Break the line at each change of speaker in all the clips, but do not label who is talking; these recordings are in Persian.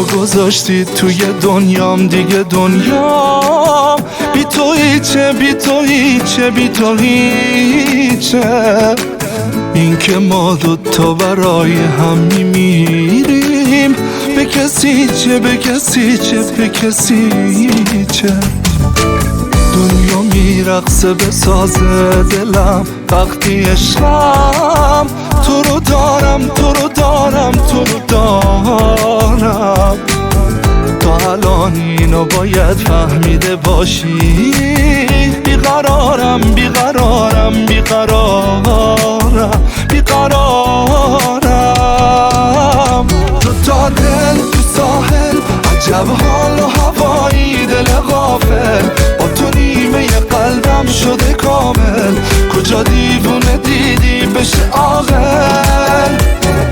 گذاشتی توی دنیام، دیگه دنیام بی تو هیچه، بی تو هیچه، بی تو هیچه. این که ما دوتا برای هم میمیریم، به کسی چه، به کسی چه، به کسی چه. دنیا میرقصه به ساز دلم وقتی عشقم تو رو دارم، تو رو دارم، تو رو دارم. تا الان اینو باید فهمیده باشی، بیقرارم، بیقرارم، بیقرارم، بیقرارم. تو تا دل تو ساحل، عجب حال و هوایی، دل غافل با تو نیمه قلبم شده کامل. کجا دیوونه دیدی بشه عاقل؟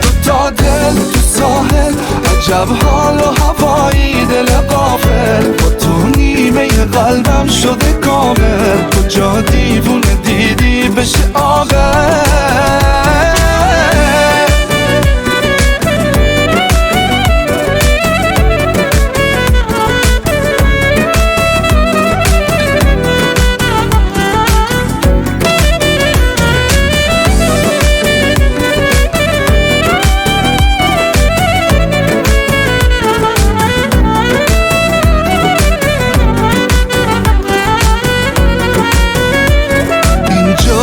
تو تا دل تو ساحل، عجب حال و هوایی، دل غافل با تو نیمه قلبم شده کامل. کجا دیوونه دیدی بشه عاقل؟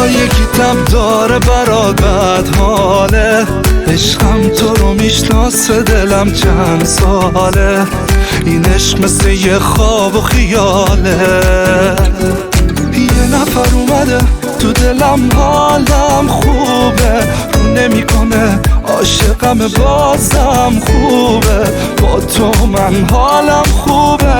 یکی تب داره برات بد حاله، عشقم تو رو میشناسه دلم چند ساله. این عشق مثل یه خواب و خیاله، یه نفر اومده تو دلم، حالم خوبه، رو نمیکنه عاشقم بازم خوبه. با تو من حالم خوبه.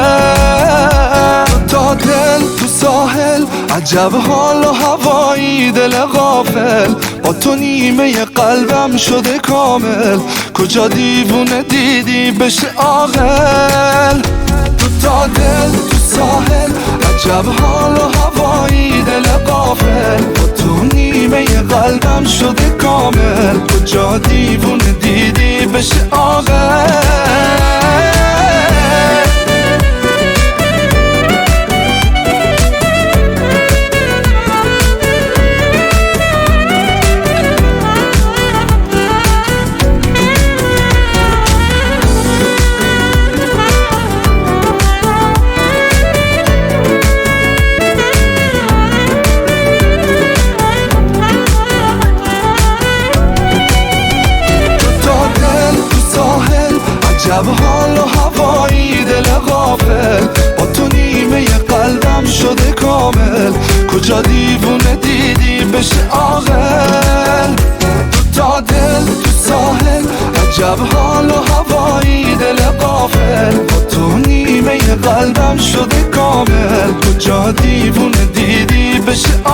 تا دل تو ساحل، عجب حال و هوایی، دل غافل با تو نیمه قلبم شده کامل. کجا دیوونه دیدی بشه عاقل؟ تو تا دل تو ساحل، عجب حال و هوایی، دل غافل با تو نیمه قلبم شده کامل. کجا دیوونه دیدی بشه عاقل؟ عجب حال و هوایی، دل غافل با تو نیمه قلبم شده کامل. کجا دیوونه دیدی بشه عاقل؟ تا دل تو ساحل، عجب حال و هوایی، دل غافل با تو نیمه قلبم شده کامل. کجا دیوونه دیدی بشه عاقل؟